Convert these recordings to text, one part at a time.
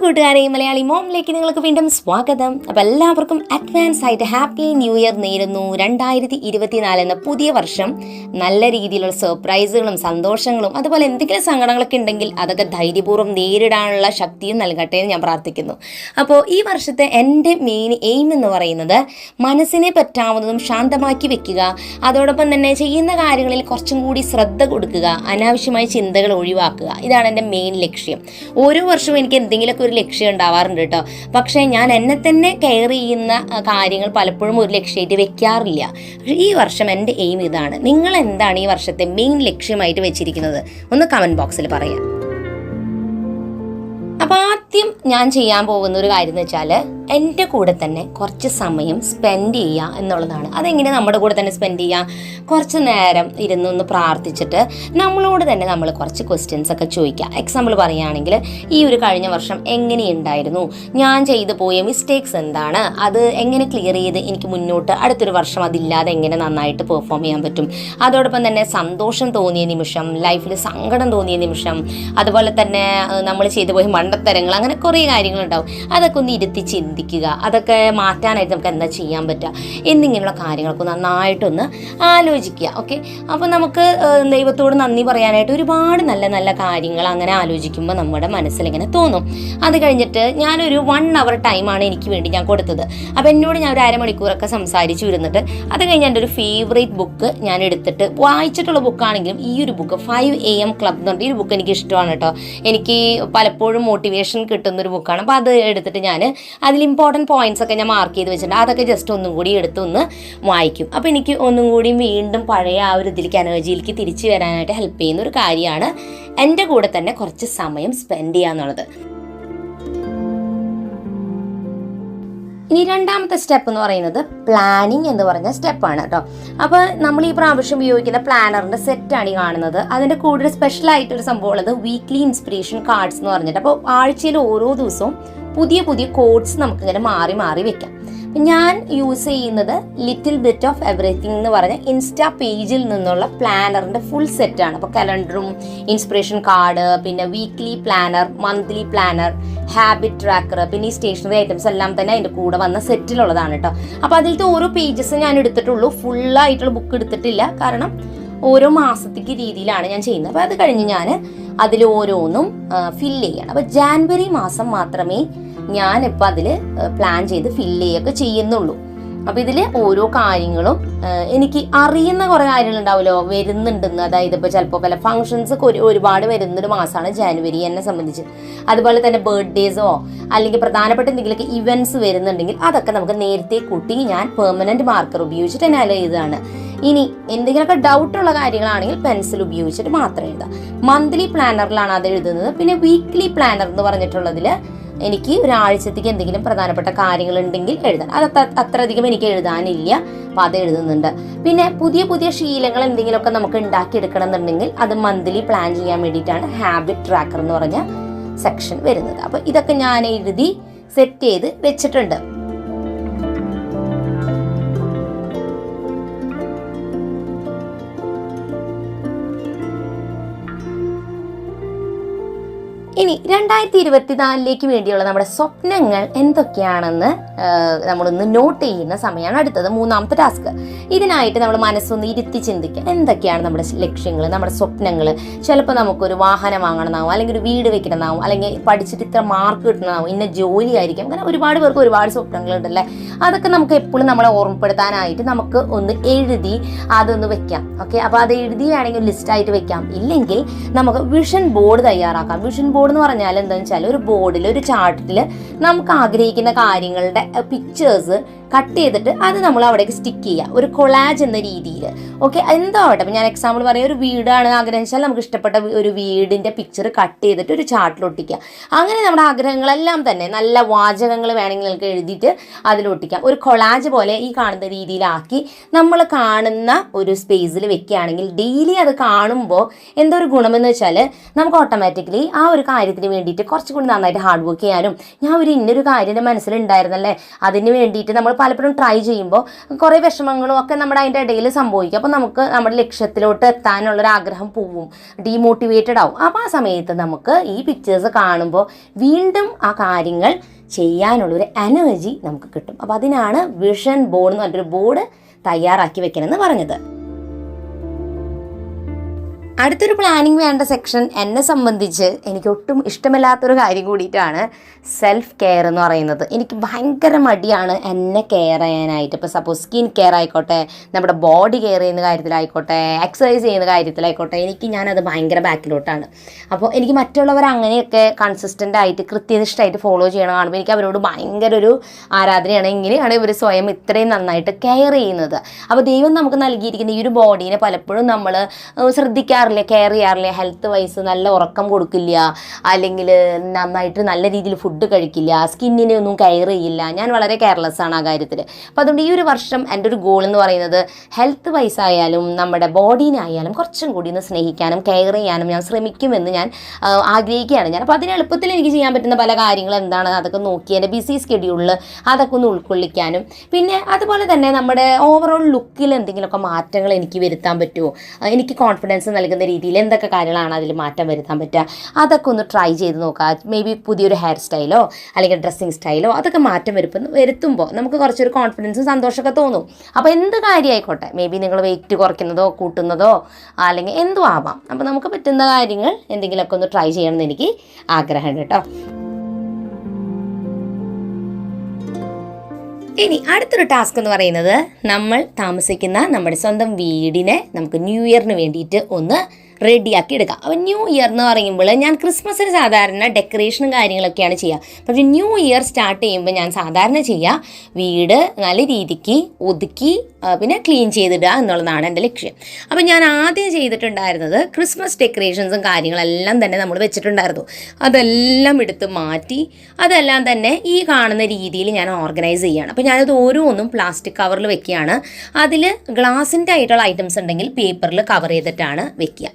കൂട്ടുകാരെ, മലയാളി മോമിലേക്ക് നിങ്ങൾക്ക് വീണ്ടും സ്വാഗതം. അപ്പോൾ എല്ലാവർക്കും അഡ്വാൻസ് ആയിട്ട് ഹാപ്പി ന്യൂ ഇയർ നേരുന്നു. 2024 എന്ന പുതിയ വർഷം നല്ല രീതിയിലുള്ള സർപ്രൈസുകളും സന്തോഷങ്ങളും അതുപോലെ എന്തെങ്കിലും സങ്കടങ്ങളൊക്കെ ഉണ്ടെങ്കിൽ അതൊക്കെ ധൈര്യപൂർവ്വം നേരിടാനുള്ള ശക്തിയും നൽകട്ടെ എന്ന് ഞാൻ പ്രാർത്ഥിക്കുന്നു. അപ്പോൾ ഈ വർഷത്തെ എൻ്റെ മെയിൻ എയിം എന്ന് പറയുന്നത് മനസ്സിനെ പറ്റാവുന്നതും ശാന്തമാക്കി വെക്കുക, അതോടൊപ്പം തന്നെ ചെയ്യുന്ന കാര്യങ്ങളിൽ കുറച്ചും കൂടി ശ്രദ്ധ കൊടുക്കുക, അനാവശ്യമായ ചിന്തകൾ ഒഴിവാക്കുക. ഇതാണ് എൻ്റെ മെയിൻ ലക്ഷ്യം. ഓരോ വർഷവും എനിക്ക് എന്തെങ്കിലുമൊക്കെ ഒരു ലക്ഷ്യം ഉണ്ടാവാറുണ്ട് കേട്ടോ. പക്ഷേ ഞാൻ എന്നെ തന്നെ കെയർ ചെയ്യുന്ന കാര്യങ്ങൾ പലപ്പോഴും ഒരു ലക്ഷ്യമായിട്ട് വെക്കാറില്ല. പക്ഷേ ഈ വർഷം എൻ്റെ എയിം ഇതാണ്. നിങ്ങൾ എന്താണ് ഈ വർഷത്തെ മെയിൻ ലക്ഷ്യമായിട്ട് വെച്ചിരിക്കുന്നത്? ഒന്ന് കമൻറ്റ് ബോക്സിൽ പറയാം. അപ്പോൾ ആദ്യം ഞാൻ ചെയ്യാൻ പോകുന്ന ഒരു കാര്യം എന്ന് വെച്ചാൽ എൻ്റെ കൂടെ തന്നെ കുറച്ച് സമയം സ്പെൻഡ് ചെയ്യുക എന്നുള്ളതാണ്. അതെങ്ങനെ നമ്മുടെ കൂടെ തന്നെ സ്പെൻഡ് ചെയ്യുക? കുറച്ച് നേരം ഇരുന്നൊന്ന് പ്രാർത്ഥിച്ചിട്ട് നമ്മളോട് തന്നെ നമ്മൾ കുറച്ച് ക്വസ്റ്റ്യൻസ് ഒക്കെ ചോദിക്കുക. എക്സാമ്പിൾ പറയുകയാണെങ്കിൽ, ഈ ഒരു കഴിഞ്ഞ വർഷം എങ്ങനെയുണ്ടായിരുന്നു, ഞാൻ ചെയ്തു പോയ മിസ്റ്റേക്സ് എന്താണ്, അത് എങ്ങനെ ക്ലിയർ ചെയ്ത് എനിക്ക് മുന്നോട്ട് അടുത്തൊരു വർഷം അതില്ലാതെ എങ്ങനെ നന്നായിട്ട് പെർഫോം ചെയ്യാൻ പറ്റും, അതോടൊപ്പം തന്നെ സന്തോഷം തോന്നിയ നിമിഷം, ലൈഫിൽ സങ്കടം തോന്നിയ നിമിഷം, അതുപോലെ തന്നെ നമ്മൾ ചെയ്തു പോയ മണ്ടത്തരങ്ങൾ, അങ്ങനെ കുറേ കാര്യങ്ങളുണ്ടാവും. അതൊക്കെ ഒന്ന് ഇരുത്തി ചിന്തിക്കുക. അതൊക്കെ മാറ്റാനായിട്ട് നമുക്ക് എന്താ ചെയ്യാൻ പറ്റുക എന്നിങ്ങനെയുള്ള കാര്യങ്ങളൊക്കെ നന്നായിട്ടൊന്ന് ആലോചിക്കുക. ഓക്കെ, അപ്പോൾ നമുക്ക് ദൈവത്തോട് നന്ദി പറയാനായിട്ട് ഒരുപാട് നല്ല നല്ല കാര്യങ്ങൾ അങ്ങനെ ആലോചിക്കുമ്പോൾ നമ്മുടെ മനസ്സിലിങ്ങനെ തോന്നും. അത് കഴിഞ്ഞിട്ട് ഞാനൊരു 1 hour ടൈമാണ് എനിക്ക് വേണ്ടി ഞാൻ കൊടുത്തത്. അപ്പോൾ എന്നോട് ഞാൻ ഒരു അരമണിക്കൂറൊക്കെ സംസാരിച്ചു ഇരുന്നിട്ട് അത് കഴിഞ്ഞ് എൻ്റെ ഒരു ഫേവറേറ്റ് ബുക്ക് ഞാൻ എടുത്തിട്ട് വായിച്ചിട്ടുള്ള ബുക്കാണെങ്കിലും ഈ ഒരു ബുക്ക് 5 AM ക്ലബ് എന്ന് പറഞ്ഞ ഈ ഒരു ബുക്ക് എനിക്ക് ഇഷ്ടമാണ് കേട്ടോ. എനിക്ക് പലപ്പോഴും മോട്ടിവേഷൻ കിട്ടുന്നൊരു ബുക്കാണ്. അപ്പോൾ അത് എടുത്തിട്ട് ഞാൻ അതിൽ ഇമ്പോർട്ടൻറ്റ് പോയിന്റ്സ് ഒക്കെ ഞാൻ മാർക്ക് ചെയ്ത് വെച്ചിട്ടുണ്ട്. അതൊക്കെ ജസ്റ്റ് ഒന്നും കൂടി എടുത്തൊന്ന് വായിക്കും. അപ്പോൾ എനിക്ക് ഒന്നും കൂടി വീണ്ടും പഴയ ആ ഒരു ഇതിലേക്ക് എനർജിയിലേക്ക് തിരിച്ചു വരാനായിട്ട് ഹെൽപ്പ് ചെയ്യുന്ന ഒരു കാര്യമാണ് എൻ്റെ കൂടെ തന്നെ കുറച്ച് സമയം സ്പെൻഡ് ചെയ്യുക എന്നുള്ളത്. ഇനി രണ്ടാമത്തെ സ്റ്റെപ്പ് എന്ന് പറയുന്നത് പ്ലാനിങ് എന്ന് പറഞ്ഞ സ്റ്റെപ്പാണ് കേട്ടോ. അപ്പോൾ നമ്മൾ ഈ പ്രാവശ്യം ഉപയോഗിക്കുന്ന പ്ലാനറിൻ്റെ സെറ്റാണ് ഈ കാണുന്നത്. അതിൻ്റെ കൂടുതൽ സ്പെഷ്യലായിട്ടൊരു സംഭവം ഉള്ളത് വീക്ക്ലി ഇൻസ്പിറേഷൻ കാർഡ്സ് എന്ന് പറഞ്ഞിട്ട്. അപ്പോൾ ആഴ്ചയിൽ ഓരോ ദിവസവും പുതിയ പുതിയ കോഡ്സ് നമുക്കിങ്ങനെ മാറി മാറി വെക്കാം. ഞാൻ യൂസ് ചെയ്യുന്നത് ലിറ്റിൽ ബിറ്റ് ഓഫ് എവറിത്തിങ് എന്ന് പറഞ്ഞ ഇൻസ്റ്റാ പേജിൽ നിന്നുള്ള പ്ലാനറിൻ്റെ ഫുൾ സെറ്റാണ്. അപ്പോൾ കലണ്ടറും ഇൻസ്പിറേഷൻ കാർഡ്, പിന്നെ weekly planner, monthly planner, habit tracker, പിന്നെ ഈ സ്റ്റേഷനറി ഐറ്റംസ് എല്ലാം തന്നെ അതിൻ്റെ കൂടെ വന്ന സെറ്റിലുള്ളതാണ് കേട്ടോ. അപ്പോൾ അതിലത്തെ ഓരോ പേജസ് ഞാൻ എടുത്തിട്ടുള്ളൂ, ഫുള്ളായിട്ടുള്ള ബുക്ക് എടുത്തിട്ടില്ല. കാരണം ഓരോ മാസത്തേക്ക് രീതിയിലാണ് ഞാൻ ചെയ്യുന്നത്. അപ്പോൾ അത് കഴിഞ്ഞ് ഞാൻ അതിൽ ഓരോന്നും ഫില്ല് ചെയ്യണം. അപ്പോൾ ജാനുവരി മാസം മാത്രമേ ഞാനിപ്പോൾ അതിൽ പ്ലാൻ ചെയ്ത് ഫില്ല് ചെയ്യുകയൊക്കെ ചെയ്യുന്നുള്ളൂ. അപ്പോൾ ഇതിൽ ഓരോ കാര്യങ്ങളും എനിക്ക് അറിയുന്ന കുറേ കാര്യങ്ങളുണ്ടാവുമല്ലോ വരുന്നുണ്ടെന്ന്. അതായത് ഇപ്പോൾ ചിലപ്പോൾ പല ഫങ്ഷൻസ് ഒരുപാട് വരുന്നൊരു മാസമാണ് ജാനുവരി എന്നെ സംബന്ധിച്ച്. അതുപോലെ തന്നെ ബർത്ത്ഡേസോ അല്ലെങ്കിൽ പ്രധാനപ്പെട്ട എന്തെങ്കിലുമൊക്കെ ഇവൻറ്റ്സ് വരുന്നുണ്ടെങ്കിൽ അതൊക്കെ നമുക്ക് നേരത്തെ കൂട്ടി ഞാൻ പെർമനൻറ്റ് മാർക്കർ ഉപയോഗിച്ചിട്ട് തന്നെ അതിൽ എഴുതുകയാണ്. ഇനി എന്തെങ്കിലുമൊക്കെ ഡൗട്ടുള്ള കാര്യങ്ങളാണെങ്കിൽ പെൻസിൽ ഉപയോഗിച്ചിട്ട് മാത്രം എഴുതാം. മന്ത്ലി പ്ലാനറിലാണ് അത് എഴുതുന്നത്. പിന്നെ വീക്ക്ലി പ്ലാനർ എന്ന് പറഞ്ഞിട്ടുള്ളതിൽ എനിക്ക് ഒരാഴ്ചത്തേക്ക് എന്തെങ്കിലും പ്രധാനപ്പെട്ട കാര്യങ്ങളുണ്ടെങ്കിൽ എഴുതാൻ, അത് അത്രയധികം എനിക്ക് എഴുതാനില്ല, അപ്പോൾ അത് എഴുതുന്നുണ്ട്. പിന്നെ പുതിയ പുതിയ ശീലങ്ങൾ എന്തെങ്കിലുമൊക്കെ നമുക്ക് ഉണ്ടാക്കിയെടുക്കണം എന്നുണ്ടെങ്കിൽ അത് മന്ത്ലി പ്ലാൻ ചെയ്യാൻ വേണ്ടിയിട്ടാണ് ഹാബിറ്റ് ട്രാക്കർ എന്ന് പറഞ്ഞ സെക്ഷൻ വരുന്നത്. അപ്പോൾ ഇതൊക്കെ ഞാൻ എഴുതി സെറ്റ് ചെയ്ത് വെച്ചിട്ടുണ്ട്. ഇനി 2024 വേണ്ടിയുള്ള നമ്മുടെ സ്വപ്നങ്ങൾ എന്തൊക്കെയാണെന്ന് നമ്മളൊന്ന് നോട്ട് ചെയ്യുന്ന സമയമാണ് അടുത്തത്, മൂന്നാമത്തെ ടാസ്ക്. ഇതിനായിട്ട് നമ്മൾ മനസ്സൊന്ന് ഇരുത്തി ചിന്തിക്കുക. എന്തൊക്കെയാണ് നമ്മുടെ ലക്ഷ്യങ്ങൾ, നമ്മുടെ സ്വപ്നങ്ങൾ? ചിലപ്പോൾ നമുക്കൊരു വാഹനം വാങ്ങണമെന്നാവും, അല്ലെങ്കിൽ ഒരു വീട് വെക്കണമെന്നാവും, അല്ലെങ്കിൽ പഠിച്ചിട്ട് ഇത്ര മാർക്ക് കിട്ടണമെന്നാവും, ഇന്ന ജോലി ആയിരിക്കും. അങ്ങനെ ഒരുപാട് പേർക്ക് ഒരുപാട് സ്വപ്നങ്ങളുണ്ടല്ലേ. അതൊക്കെ നമുക്ക് എപ്പോഴും നമ്മളെ ഓർമ്മപ്പെടുത്താനായിട്ട് നമുക്ക് ഒന്ന് എഴുതി അതൊന്ന് വെക്കാം. ഓക്കെ, അപ്പോൾ അത് എഴുതി വേണമെങ്കിൽ ലിസ്റ്റായിട്ട് വെക്കാം. ഇല്ലെങ്കിൽ നമുക്ക് വിഷൻ ബോർഡ് തയ്യാറാക്കാം. വിഷൻ ബോർഡ് എന്ന് പറഞ്ഞാൽ എന്താണെന്ന് വെച്ചാൽ ഒരു ബോർഡിൽ, ഒരു ചാർട്ടിൽ നമുക്ക് ആഗ്രഹിക്കുന്ന കാര്യങ്ങളുടെ പിക്ചേഴ്സ് കട്ട് ചെയ്തിട്ട് അത് നമ്മൾ അവിടേക്ക് സ്റ്റിക്ക് ചെയ്യുക, ഒരു കൊളാജ് എന്ന രീതിയിൽ. ഓക്കെ, എന്താവട്ടെ. അപ്പം ഞാൻ എക്സാമ്പിൾ പറയാം, ഒരു വീടാണ് ആഗ്രഹിച്ചാൽ നമുക്ക് ഇഷ്ടപ്പെട്ട ഒരു വീടിൻ്റെ പിക്ചർ കട്ട് ചെയ്തിട്ട് ഒരു ചാർട്ടിൽ ഒട്ടിക്കുക. അങ്ങനെ നമ്മുടെ ആഗ്രഹങ്ങളെല്ലാം തന്നെ നല്ല വാചകങ്ങൾ വേണമെങ്കിൽ നിങ്ങൾക്ക് എഴുതിയിട്ട് അതിലൊട്ടിക്കാം. ഒരു കൊളാജ് പോലെ ഈ കാണുന്ന രീതിയിലാക്കി നമ്മൾ കാണുന്ന ഒരു സ്പേസിൽ വെക്കുകയാണെങ്കിൽ ഡെയിലി അത് കാണുമ്പോൾ എന്തോ ഒരു ഗുണമെന്ന് വെച്ചാൽ നമുക്ക് ഓട്ടോമാറ്റിക്കലി ആ ഒരു കാര്യത്തിന് വേണ്ടിയിട്ട് കുറച്ചും കൂടി നന്നായിട്ട് ഹാർഡ് വർക്ക് ചെയ്യാനും, ഞാൻ ഇന്നൊരു കാര്യം എൻ്റെ മനസ്സിലുണ്ടായിരുന്നല്ലേ അതിന് വേണ്ടിയിട്ട് നമ്മൾ പലപ്പോഴും ട്രൈ ചെയ്യുമ്പോൾ കുറേ വിഷമങ്ങളും ഒക്കെ നമ്മുടെ അതിൻ്റെ ഇടയിൽ സംഭവിക്കും. അപ്പോൾ നമുക്ക് നമ്മുടെ ലക്ഷ്യത്തിലോട്ട് എത്താനുള്ളൊരു ആഗ്രഹം പോവും, ഡീമോട്ടിവേറ്റഡ് ആവും. അപ്പോൾ ആ സമയത്ത് നമുക്ക് ഈ പിക്ചേഴ്സ് കാണുമ്പോൾ വീണ്ടും ആ കാര്യങ്ങൾ ചെയ്യാനുള്ളൊരു എനർജി നമുക്ക് കിട്ടും. അപ്പോൾ അതിനാണ് വിഷൻ ബോർഡ് എന്ന് പറഞ്ഞൊരു ബോർഡ് തയ്യാറാക്കി വെക്കണമെന്ന് പറഞ്ഞത്. അടുത്തൊരു പ്ലാനിങ് വേണ്ട സെക്ഷൻ എന്നെ സംബന്ധിച്ച് എനിക്ക് ഒട്ടും ഇഷ്ടമില്ലാത്തൊരു കാര്യം കൂടിയിട്ടാണ് സെൽഫ് കെയർ എന്ന് പറയുന്നത്. എനിക്ക് ഭയങ്കര മടിയാണ് എന്നെ കെയർ ചെയ്യാനായിട്ട്. ഇപ്പോൾ സപ്പോസ് സ്കിൻ കെയർ ആയിക്കോട്ടെ, നമ്മുടെ ബോഡി കെയർ ചെയ്യുന്ന കാര്യത്തിലായിക്കോട്ടെ, എക്സസൈസ് ചെയ്യുന്ന കാര്യത്തിലായിക്കോട്ടെ, ഞാനത് ഭയങ്കര ബാക്കിലോട്ടാണ്. അപ്പോൾ എനിക്ക് മറ്റുള്ളവർ അങ്ങനെയൊക്കെ കൺസിസ്റ്റൻ്റ് ആയിട്ട് കൃത്യനിഷ്ഠമായിട്ട് ഫോളോ ചെയ്യണം കാണുമ്പോൾ എനിക്ക് അവരോട് ഭയങ്കര ഒരു ആരാധനയാണ്. എങ്ങനെയാണ് ഇവർ സ്വയം ഇത്രയും നന്നായിട്ട് കെയർ ചെയ്യുന്നത്? അപ്പോൾ ദൈവം നമുക്ക് നൽകിയിരിക്കുന്ന ഈ ഒരു ബോഡീനെ പലപ്പോഴും നമ്മൾ ശ്രദ്ധിക്കാറില്ല, കെയർ ചെയ്യാറില്ല. ഹെൽത്ത് വൈസ് നല്ല ഉറക്കം കൊടുക്കില്ല, അല്ലെങ്കിൽ നന്നായിട്ട് നല്ല രീതിയിൽ ഫുഡ് കഴിക്കില്ല, സ്കിന്നിനെ ഒന്നും കെയർ ചെയ്യില്ല. ഞാൻ വളരെ കെയർലെസ് ആണ് ആ കാര്യത്തിൽ. അപ്പോൾ അതുകൊണ്ട് ഈ ഒരു വർഷം എൻ്റെ ഒരു ഗോൾ എന്ന് പറയുന്നത് ഹെൽത്ത് വൈസ് ആയാലും നമ്മുടെ ബോഡീനായാലും കുറച്ചും കൂടി ഒന്ന് സ്നേഹിക്കാനും കെയർ ചെയ്യാനും ഞാൻ ശ്രമിക്കുമെന്ന് ഞാൻ ആഗ്രഹിക്കുകയാണ്. അപ്പോൾ അതിന് എളുപ്പത്തിൽ എനിക്ക് ചെയ്യാൻ പറ്റുന്ന പല കാര്യങ്ങൾ എന്താണ് അതൊക്കെ നോക്കി എൻ്റെ ബിസി സ്കെഡ്യൂളിൽ അതൊക്കെ ഒന്ന് ഉൾക്കൊള്ളിക്കാനും, പിന്നെ അതുപോലെ തന്നെ നമ്മുടെ ഓവറോൾ ലുക്കിൽ എന്തെങ്കിലുമൊക്കെ മാറ്റങ്ങൾ എനിക്ക് വരുത്താൻ പറ്റുമോ, എനിക്ക് കോൺഫിഡൻസ് നൽകുന്ന രീതിയിൽ എന്തൊക്കെ കാര്യങ്ങളാണ് അതിൽ മാറ്റം വരുത്താൻ പറ്റുക, അതൊക്കെ ഒന്ന് ട്രൈ ചെയ്ത് നോക്കുക. മേ ബി പുതിയൊരു ഹെയർ സ്റ്റൈലോ അല്ലെങ്കിൽ ഡ്രസ്സിങ് സ്റ്റൈലോ അതൊക്കെ മാറ്റം വരുത്തുമ്പോൾ നമുക്ക് കുറച്ചൊരു കോൺഫിഡൻസും സന്തോഷമൊക്കെ തോന്നും. അപ്പോൾ എന്ത് കാര്യമായിക്കോട്ടെ, മേ ബി നിങ്ങൾ വെയിറ്റ് കുറയ്ക്കുന്നതോ കൂട്ടുന്നതോ അല്ലെങ്കിൽ എന്തും ആവാം. അപ്പോൾ നമുക്ക് പറ്റുന്ന കാര്യങ്ങൾ എന്തെങ്കിലുമൊക്കെ ഒന്ന് ട്രൈ ചെയ്യണമെന്ന് എനിക്ക് ആഗ്രഹമുണ്ട് കേട്ടോ. ഇനി അടുത്തൊരു ടാസ്ക് എന്ന് പറയുന്നത് നമ്മൾ താമസിക്കുന്ന നമ്മുടെ സ്വന്തം വീടിനെ നമുക്ക് ന്യൂ ഇയറിന് വേണ്ടിയിട്ട് ഒന്ന് റെഡിയാക്കി എടുക്കാം. അപ്പോൾ ന്യൂ ഇയർ എന്ന് പറയുമ്പോൾ ഞാൻ ക്രിസ്മസിന് സാധാരണ ഡെക്കറേഷനും കാര്യങ്ങളൊക്കെയാണ് ചെയ്യുക. പക്ഷേ ന്യൂ ഇയർ സ്റ്റാർട്ട് ചെയ്യുമ്പോൾ ഞാൻ സാധാരണ ചെയ്യുക വീട് നല്ല രീതിക്ക് ഒതുക്കി പിന്നെ ക്ലീൻ ചെയ്തിടുക എന്നുള്ളതാണ് എൻ്റെ ലക്ഷ്യം. അപ്പോൾ ഞാൻ ആദ്യം ചെയ്തിട്ടുണ്ടായിരുന്നത് ക്രിസ്മസ് ഡെക്കറേഷൻസും കാര്യങ്ങളെല്ലാം തന്നെ നമ്മൾ വെച്ചിട്ടുണ്ടായിരുന്നു. അതെല്ലാം എടുത്ത് മാറ്റി അതെല്ലാം തന്നെ ഈ കാണുന്ന രീതിയിൽ ഞാൻ ഓർഗനൈസ് ചെയ്യുകയാണ്. അപ്പോൾ ഞാനത് ഓരോന്നും പ്ലാസ്റ്റിക് കവറിൽ വെക്കുകയാണ്. അതിൽ ഗ്ലാസിൻ്റെ ആയിട്ടുള്ള ഐറ്റംസ് ഉണ്ടെങ്കിൽ പേപ്പറിൽ കവർ ചെയ്തിട്ടാണ് വെക്കുക.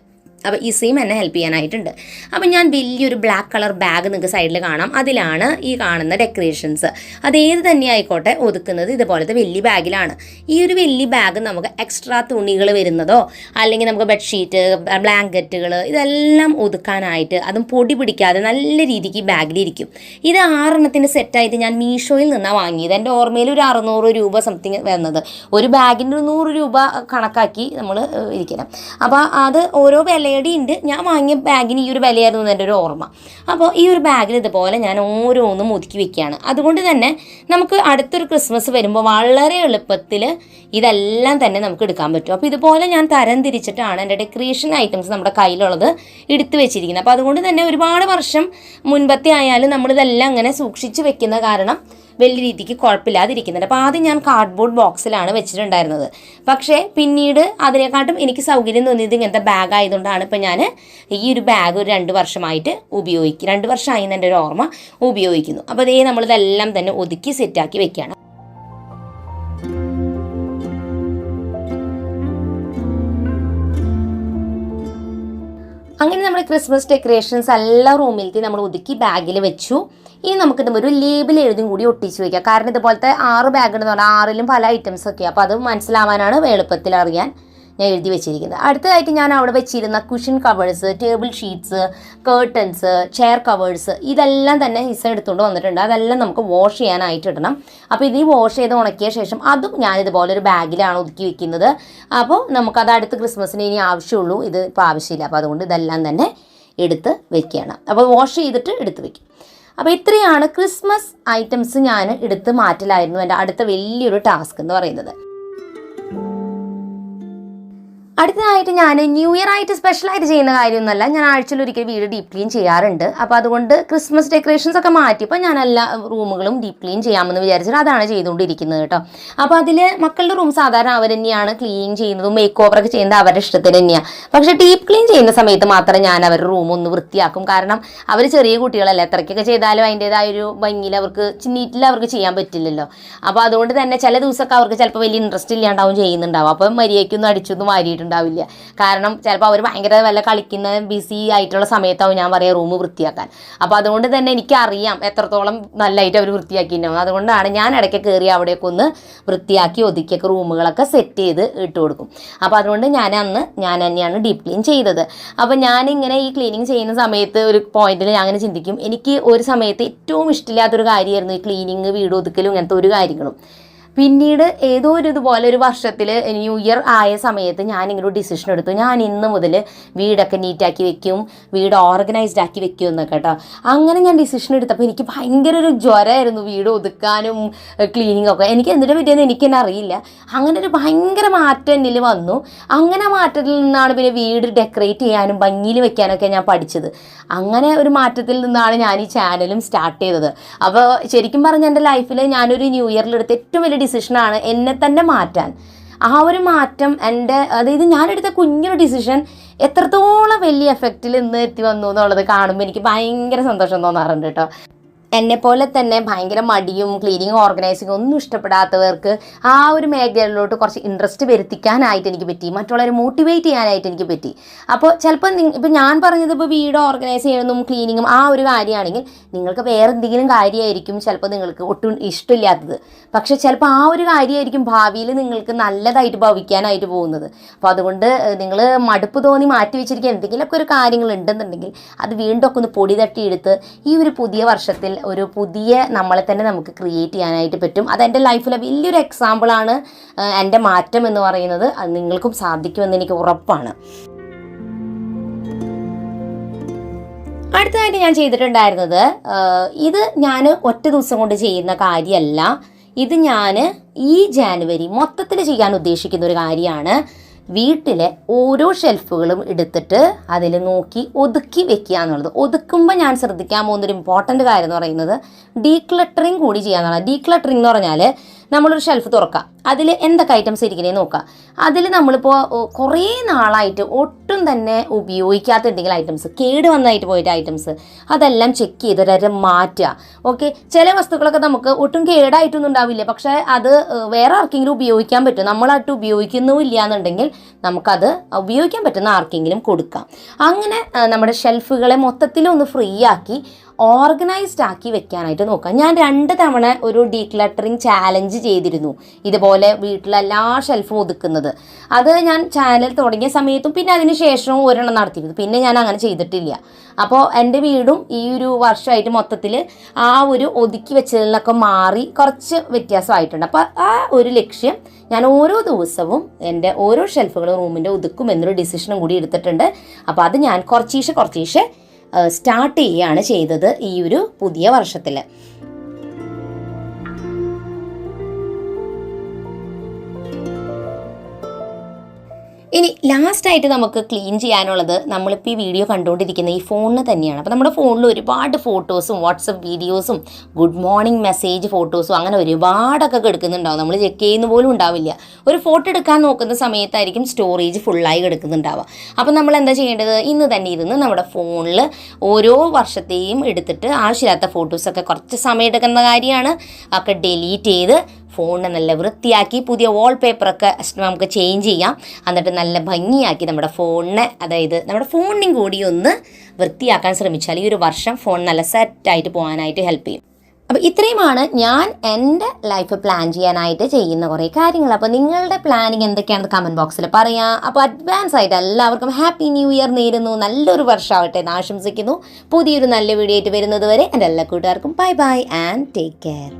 അപ്പോൾ ഈ സെയിം എന്നെ ഹെൽപ്പ് ചെയ്യാനായിട്ടുണ്ട്. അപ്പോൾ ഞാൻ വലിയൊരു ബ്ലാക്ക് കളർ ബാഗ് നിങ്ങൾക്ക് സൈഡിൽ കാണാം, അതിലാണ് ഈ കാണുന്ന ഡെക്കറേഷൻസ്. അതേത് തന്നെ ആയിക്കോട്ടെ ഒതുക്കുന്നത് ഇതുപോലത്തെ വലിയ ബാഗിലാണ്. ഈ ഒരു വലിയ ബാഗ് നമുക്ക് എക്സ്ട്രാ തുണികൾ വരുന്നതോ അല്ലെങ്കിൽ നമുക്ക് ബെഡ്ഷീറ്റ് ബ്ലാങ്കറ്റുകൾ ഇതെല്ലാം ഒതുക്കാനായിട്ട് അതും പൊടി പിടിക്കാതെ നല്ല രീതിക്ക് ഈ ബാഗിലിരിക്കും. ഇത് 6 സെറ്റായിട്ട് ഞാൻ മീഷോയിൽ നിന്നാണ് വാങ്ങിയത്. എൻ്റെ ഓർമ്മയിൽ ഒരു 600 രൂപ സംതിങ് വരുന്നത്. ഒരു ബാഗിൻ്റെ 100 രൂപ കണക്കാക്കി നമ്മൾ ഇരിക്കണം. അപ്പോൾ അത് ഓരോ വില ഉണ്ട്. ഞാൻ വാങ്ങിയ ബാഗിന് ഈ ഒരു വിലയായിരുന്നു എൻ്റെ ഒരു ഓർമ്മ. അപ്പോൾ ഈ ഒരു ബാഗിൽ ഇതുപോലെ ഞാൻ ഓരോന്നും ഒതുക്കി വെക്കുകയാണ്. അതുകൊണ്ട് തന്നെ നമുക്ക് അടുത്തൊരു ക്രിസ്മസ് വരുമ്പോൾ വളരെ എളുപ്പത്തിൽ ഇതെല്ലാം തന്നെ നമുക്ക് എടുക്കാൻ പറ്റും. അപ്പോൾ ഇതുപോലെ ഞാൻ തരം തിരിച്ചിട്ടാണ് എൻ്റെ ഡെക്കറേഷൻ ഐറ്റംസ് നമ്മുടെ കയ്യിലുള്ളത് എടുത്തു വെച്ചിരിക്കുന്നത്. അപ്പോൾ അതുകൊണ്ട് തന്നെ ഒരുപാട് വർഷം മുൻപത്തെ ആയാലും നമ്മളിതെല്ലാം അങ്ങനെ സൂക്ഷിച്ച് വെക്കുന്ന കാരണം വലിയ രീതിക്ക് കുഴപ്പമില്ലാതിരിക്കുന്നുണ്ട്. അപ്പോൾ ആദ്യം ഞാൻ കാർഡ്ബോർഡ് ബോക്സിലാണ് വെച്ചിട്ടുണ്ടായിരുന്നത്. പക്ഷേ പിന്നീട് അതിനെക്കാട്ടും എനിക്ക് സൗകര്യം തോന്നിയത് ഇങ്ങനത്തെ ബാഗ് ആയതുകൊണ്ടാണ് ഇപ്പോൾ ഞാൻ ഈ ഒരു ബാഗ് ഒരു 2 വർഷമായിട്ട് ഉപയോഗിക്കും. 2 വർഷമായി എൻ്റെ ഒരു ഓർമ്മ ഉപയോഗിക്കുന്നു. അപ്പോൾ അതേ നമ്മളിതെല്ലാം തന്നെ ഒതുക്കി സെറ്റാക്കി വെക്കുകയാണ്. അങ്ങനെ നമ്മുടെ ക്രിസ്മസ് ഡെക്കറേഷൻസ് എല്ലാ റൂമിലേക്ക് നമ്മൾ ഒതുക്കി ബാഗിൽ വെച്ചു. ഇനി നമുക്കിത് ഒരു ലേബിൾ എഴുതും കൂടി ഒട്ടിച്ച് വയ്ക്കാം. കാരണം ഇതുപോലത്തെ 6 ബാഗ് ഉണ്ടെന്ന് പറഞ്ഞാൽ 6ലും പല ഐറ്റംസ് ഒക്കെ. അപ്പോൾ അത് മനസ്സിലാവാനാണ് എളുപ്പത്തിൽ അറിയാൻ ഞാൻ എഴുതി വെച്ചിരിക്കുന്നത്. അടുത്തതായിട്ട് ഞാൻ അവിടെ വെച്ചിരുന്ന cushion covers, table sheets, curtains, chair covers ഇതെല്ലാം തന്നെ ഹിസ എടുത്തുകൊണ്ട് വന്നിട്ടുണ്ട്. അതെല്ലാം നമുക്ക് വാഷ് ചെയ്യാനായിട്ട് ഇടണം. അപ്പോൾ ഇത് വാഷ് ചെയ്ത് ഉണക്കിയ ശേഷം അതും ഞാനിതുപോലെ ഒരു ബാഗിലാണ് ഒതുക്കി വെക്കുന്നത്. അപ്പോൾ നമുക്കത് അടുത്ത ക്രിസ്മസിന് ഇനി ആവശ്യമുള്ളൂ, ഇത് ഇപ്പോൾ ആവശ്യമില്ല. അപ്പോൾ അതുകൊണ്ട് ഇതെല്ലാം തന്നെ എടുത്ത് വെക്കുകയാണ്. അപ്പോൾ വാഷ് ചെയ്തിട്ട് എടുത്ത് വെക്കും. അപ്പോൾ ഇത്രയാണ് ക്രിസ്മസ് ഐറ്റംസ് ഞാൻ എടുത്ത് മാറ്റലായിരുന്നു എൻ്റെ അടുത്ത വലിയൊരു ടാസ്ക് എന്ന് പറയുന്നത്. അടുത്തതായിട്ട് ഞാൻ ന്യൂ ഇയർ ആയിട്ട് സ്പെഷ്യലായിട്ട് ചെയ്യുന്ന കാര്യമൊന്നുമല്ല. ഞാൻ ആഴ്ചയിൽ ഒരിക്കൽ വീട് ഡീപ്പ് ക്ലീൻ ചെയ്യാറുണ്ട്. അപ്പോൾ അതുകൊണ്ട് ക്രിസ്മസ് ഡെക്കറേഷൻസ് ഒക്കെ മാറ്റിയപ്പോൾ ഞാൻ എല്ലാ റൂമുകളും ഡീപ്പ് ക്ലീൻ ചെയ്യാമെന്ന് വിചാരിച്ചിട്ട് അതാണ് ചെയ്തുകൊണ്ടിരിക്കുന്നത് കേട്ടോ. അപ്പോൾ അതിൽ മക്കളുടെ റൂം സാധാരണ അവർ തന്നെയാണ് ക്ലീൻ ചെയ്യുന്നതും മേക്ക് ഓവറൊക്കെ ചെയ്യുന്നത് അവരുടെ ഇഷ്ടത്തിന് തന്നെയാണ്. പക്ഷേ ഡീപ്പ് ക്ലീൻ ചെയ്യുന്ന സമയത്ത് മാത്രം ഞാൻ അവരുടെ റൂം ഒന്ന് വൃത്തിയാക്കും. കാരണം അവർ ചെറിയ കുട്ടികളല്ലേ, എത്രയ്ക്കൊക്കെ ചെയ്താലും അതിൻ്റേതായ ഒരു ഭംഗിയിൽ അവർക്ക് നീറ്റിൽ അവർക്ക് ചെയ്യാൻ പറ്റില്ലല്ലോ. അപ്പോൾ അതുകൊണ്ട് തന്നെ ചില ദിവസമൊക്കെ അവർക്ക് ചിലപ്പോൾ വലിയ ഇൻട്രസ്റ്റ് ഇല്ലാണ്ടാവും ചെയ്യുന്നുണ്ടാവും. അപ്പോൾ മര്യാദയ്ക്കൊന്നും അടിച്ചൊന്നും വാരിയിട്ട് ചെയ്തിട്ടുണ്ടാവില്ല. കാരണം ചിലപ്പോൾ അവർ ഭയങ്കര വല്ല കളിക്കുന്ന ബിസി ആയിട്ടുള്ള സമയത്താവും ഞാൻ പറയാം റൂം വൃത്തിയാക്കാൻ. അപ്പോൾ അതുകൊണ്ട് തന്നെ എനിക്കറിയാം എത്രത്തോളം നല്ലതായിട്ട് അവർ വൃത്തിയാക്കിയിട്ടുണ്ടാവും. അതുകൊണ്ടാണ് ഞാൻ ഇടയ്ക്ക് കയറി അവിടെയൊക്കെ ഒന്ന് വൃത്തിയാക്കി ഒതുക്കിയൊക്കെ റൂമുകളൊക്കെ സെറ്റ് ചെയ്ത് ഇട്ട് കൊടുക്കും. അപ്പോൾ അതുകൊണ്ട് ഞാൻ തന്നെയാണ് ഡീപ്പ് ക്ലീൻ ചെയ്തത്. അപ്പോൾ ഞാനിങ്ങനെ ഈ ക്ലീനിങ് ചെയ്യുന്ന സമയത്ത് ഒരു പോയിന്റിൽ ഞാൻ അങ്ങനെ ചിന്തിക്കും, എനിക്ക് ഒരു സമയത്ത് ഏറ്റവും ഇഷ്ടമില്ലാത്തൊരു കാര്യമായിരുന്നു ഈ ക്ലീനിങ്, വീട് ഒതുക്കലും ഇങ്ങനത്തെ ഒരു കാര്യങ്ങളും. പിന്നീട് ഏതോ ഒരു ഇതുപോലെ ഒരു വർഷത്തിൽ ന്യൂ ഇയർ ആയ സമയത്ത് ഞാനിങ്ങനെ ഒരു ഡിസിഷൻ എടുത്തു, ഞാൻ ഇന്ന് മുതൽ വീടൊക്കെ നീറ്റാക്കി വെക്കും, വീട് ഓർഗനൈസ്ഡ് ആക്കി വെക്കും എന്നൊക്കെ കേട്ടോ. അങ്ങനെ ഞാൻ ഡിസിഷൻ എടുത്തപ്പോൾ എനിക്ക് ഭയങ്കര ഒരു ജ്വരമായിരുന്നു വീട് ഒതുക്കാനും ക്ലീനിങ്ങും ഒക്കെ. എനിക്ക് എന്തിനെ പറ്റിയെന്ന് എനിക്ക് തന്നെ അറിയില്ല. അങ്ങനെ ഒരു ഭയങ്കര മാറ്റം എന്നിൽ വന്നു. അങ്ങനെ മാറ്റത്തിൽ നിന്നാണ് പിന്നെ വീട് ഡെക്കറേറ്റ് ചെയ്യാനും ഭംഗിയിൽ വെക്കാനൊക്കെ ഞാൻ പഠിച്ചത്. അങ്ങനെ ഒരു മാറ്റത്തിൽ നിന്നാണ് ഞാൻ ഈ ചാനലും സ്റ്റാർട്ട് ചെയ്തത്. അപ്പോൾ ശരിക്കും പറഞ്ഞാൽ എൻ്റെ ലൈഫിൽ ഞാനൊരു ന്യൂ ഇയറിലെടുത്ത ഏറ്റവും വലിയ ഡിസിഷനാണ് എന്നെ തന്നെ മാറ്റാൻ. ആ ഒരു മാറ്റം അതായത് ഞാനെടുത്ത കുഞ്ഞൊരു ഡിസിഷൻ എത്രത്തോളം വലിയ എഫക്റ്റിൽ ഇന്ന് എത്തി വന്നു എന്നുള്ളത് കാണുമ്പോൾ എനിക്ക് ഭയങ്കര സന്തോഷം തോന്നാറുണ്ട് കേട്ടോ. എന്നെപ്പോലെ തന്നെ ഭയങ്കര മടിയും ക്ലീനിങ് ഓർഗനൈസിങ്ങും ഒന്നും ഇഷ്ടപ്പെടാത്തവർക്ക് ആ ഒരു മേഖലയിലോട്ട് കുറച്ച് ഇൻട്രസ്റ്റ് വരുത്തിക്കാനായിട്ട് എനിക്ക് പറ്റി, മറ്റുള്ളവരെ മോട്ടിവേറ്റ് ചെയ്യാനായിട്ട് എനിക്ക് പറ്റി. അപ്പോൾ ചിലപ്പോൾ ഇപ്പം ഞാൻ പറഞ്ഞത് ഇപ്പോൾ വീട് ഓർഗനൈസ് ചെയ്യണമെന്നും ക്ലീനിങ്ങും ആ ഒരു കാര്യമാണെങ്കിൽ നിങ്ങൾക്ക് വേറെ എന്തെങ്കിലും കാര്യമായിരിക്കും ചിലപ്പോൾ നിങ്ങൾക്ക് ഒട്ടും ഇഷ്ടമില്ലാത്തത്. പക്ഷേ ചിലപ്പോൾ ആ ഒരു കാര്യമായിരിക്കും ഭാവിയിൽ നിങ്ങൾക്ക് നല്ലതായിട്ട് ഭവിക്കാനായിട്ട് പോകുന്നത്. അപ്പോൾ അതുകൊണ്ട് നിങ്ങൾ മടുപ്പ് തോന്നി മാറ്റി വെച്ചിരിക്കുക എന്തെങ്കിലുമൊക്കെ ഒരു കാര്യങ്ങൾ ഉണ്ടെന്നുണ്ടെങ്കിൽ അത് വീണ്ടും ഒക്കെ ഒന്ന് പൊടി തട്ടിയെടുത്ത് ഈ ഒരു പുതിയ വർഷത്തിൽ ഒരു പുതിയ നമ്മളെ തന്നെ നമുക്ക് ക്രിയേറ്റ് ചെയ്യാനായിട്ട് പറ്റും. അതെൻ്റെ ലൈഫിലെ വലിയൊരു എക്സാമ്പിളാണ് എൻ്റെ മാറ്റം എന്ന് പറയുന്നത്. അത് നിങ്ങൾക്കും സാധിക്കുമെന്ന് എനിക്ക് ഉറപ്പാണ്. അടുത്തതായിട്ട് ഞാൻ ചെയ്തിട്ടുണ്ടായിരുന്നത്, ഇത് ഞാൻ ഒറ്റ ദിവസം കൊണ്ട് ചെയ്യുന്ന കാര്യമല്ല, ഇത് ഞാൻ ഈ ജാനുവരി മൊത്തത്തിൽ ചെയ്യാൻ ഉദ്ദേശിക്കുന്ന ഒരു കാര്യമാണ്. വീട്ടിലെ ഓരോ ഷെൽഫുകളും എടുത്തിട്ട് അതിൽ നോക്കി ഒതുക്കി വെക്കുക എന്നുള്ളത്. ഒതുക്കുമ്പോൾ ഞാൻ ശ്രദ്ധിക്കാൻ പോകുന്നൊരു ഇമ്പോർട്ടൻ്റ് കാര്യം എന്ന് പറയുന്നത് ഡീക്ലട്ടറിങ് കൂടി ചെയ്യുക എന്നുള്ളത്. ഡീക്ലട്ടറിങ് എന്ന് പറഞ്ഞാൽ നമ്മളൊരു ഷെൽഫ് തുറക്കാം, അതിൽ എന്തൊക്കെ ഐറ്റംസ് ഇരിക്കണേ നോക്കാം. അതിൽ നമ്മളിപ്പോൾ കുറേ നാളായിട്ട് ഒട്ടും തന്നെ ഉപയോഗിക്കാത്ത എന്തെങ്കിലും ഐറ്റംസ്, കേട് വന്നായിട്ട് പോയിട്ട് ഐറ്റംസ്, അതെല്ലാം ചെക്ക് ചെയ്ത് മാറ്റുക. ഓക്കെ, ചില വസ്തുക്കളൊക്കെ നമുക്ക് ഒട്ടും കേടായിട്ടൊന്നും ഉണ്ടാവില്ല, പക്ഷേ അത് വേറെ ആർക്കെങ്കിലും ഉപയോഗിക്കാൻ പറ്റും. നമ്മളായിട്ട് ഉപയോഗിക്കുന്നുമില്ല എന്നുണ്ടെങ്കിൽ നമുക്കത് ഉപയോഗിക്കാൻ പറ്റുന്ന ആർക്കെങ്കിലും കൊടുക്കാം. അങ്ങനെ നമ്മുടെ ഷെൽഫുകളെ മൊത്തത്തിലൊന്ന് ഫ്രീ ആക്കി ഓർഗനൈസ്ഡ് ആക്കി വെക്കാനായിട്ട് നോക്കാം. ഞാൻ 2 തവണ ഒരു ഡീക്ലട്ടറിങ് ചാലഞ്ച് ചെയ്തിരുന്നു, ഇതുപോലെ വീട്ടിലെല്ലാ ഷെൽഫും ഒതുക്കുന്നത്. അത് ഞാൻ ചാനൽ തുടങ്ങിയ സമയത്തും പിന്നെ അതിന് ശേഷവും ഒരെണ്ണം നടത്തിയിരുന്നു. പിന്നെ ഞാൻ അങ്ങനെ ചെയ്തിട്ടില്ല. അപ്പോൾ എൻ്റെ വീടും ഈ ഒരു വർഷമായിട്ട് മൊത്തത്തിൽ ആ ഒരു ഒതുക്കി വെച്ചതിൽ നിന്നൊക്കെ മാറി കുറച്ച് വ്യത്യാസമായിട്ടുണ്ട്. അപ്പോൾ ആ ഒരു ലക്ഷ്യം ഞാൻ ഓരോ ദിവസവും എൻ്റെ ഓരോ ഷെൽഫുകളും റൂമിൻ്റെ ഒതുക്കുമെന്നൊരു ഡിസിഷനും കൂടി എടുത്തിട്ടുണ്ട്. അപ്പോൾ അത് ഞാൻ കുറച്ചീശെ സ്റ്റാർട്ട് ചെയ്യുകയാണ് ചെയ്തത് ഈ ഒരു പുതിയ വർഷത്തിൽ. ഇനി ലാസ്റ്റായിട്ട് നമുക്ക് ക്ലീൻ ചെയ്യാനുള്ളത് നമ്മളിപ്പോൾ ഈ വീഡിയോ കണ്ടുകൊണ്ടിരിക്കുന്ന ഈ ഫോണിന് തന്നെയാണ്. അപ്പോൾ നമ്മുടെ ഫോണിൽ ഒരുപാട് ഫോട്ടോസും വാട്സപ്പ് വീഡിയോസും ഗുഡ് മോർണിംഗ് മെസ്സേജ് ഫോട്ടോസും അങ്ങനെ ഒരുപാടൊക്കെ കിടക്കുന്നുണ്ടാവും. നമ്മൾ ചെക്ക് ചെയ്യുന്ന പോലും ഉണ്ടാവില്ല. ഒരു ഫോട്ടോ എടുക്കാൻ നോക്കുന്ന സമയത്തായിരിക്കും സ്റ്റോറേജ് ഫുള്ളായി കിടക്കുന്നുണ്ടാവുക. അപ്പോൾ നമ്മൾ എന്താ ചെയ്യേണ്ടത്, ഇന്ന് തന്നെ ഇരുന്ന് നമ്മുടെ ഫോണിൽ ഓരോ വർഷത്തെയും എടുത്തിട്ട് ആവശ്യമില്ലാത്ത ഫോട്ടോസൊക്കെ കുറച്ച് സമയം എടുക്കുന്ന കാര്യമാണ്, ഒക്കെ ഡിലീറ്റ് ചെയ്ത് ഫോണിനെ നല്ല വൃത്തിയാക്കി പുതിയ വാൾപേപ്പറൊക്കെ നമുക്ക് ചേഞ്ച് ചെയ്യാം. എന്നിട്ട് നല്ല ഭംഗിയാക്കി നമ്മുടെ ഫോണിനെ, അതായത് നമ്മുടെ ഫോണിനും കൂടി ഒന്ന് വൃത്തിയാക്കാൻ ശ്രമിച്ചാൽ ഈ ഒരു വർഷം ഫോൺ നല്ല സെറ്റായിട്ട് പോകാനായിട്ട് ഹെൽപ്പ് ചെയ്യും. അപ്പോൾ ഇത്രയുമാണ് ഞാൻ എൻ്റെ ലൈഫ് പ്ലാൻ ചെയ്യാനായിട്ട് ചെയ്യുന്ന കുറേ കാര്യങ്ങൾ. അപ്പോൾ നിങ്ങളുടെ പ്ലാനിങ് എന്തൊക്കെയാണെന്ന് കമൻറ്റ് ബോക്സിൽ പറയാം. അപ്പോൾ അഡ്വാൻസ് ആയിട്ട് എല്ലാവർക്കും ഹാപ്പി ന്യൂ ഇയർ നേരുന്നു, നല്ലൊരു വർഷമാവട്ടെ എന്ന് ആശംസിക്കുന്നു. പുതിയൊരു നല്ല വീഡിയോ ആയിട്ട് വരുന്നത് വരെ എൻ്റെ എല്ലാ കൂട്ടുകാർക്കും bye bye and take care.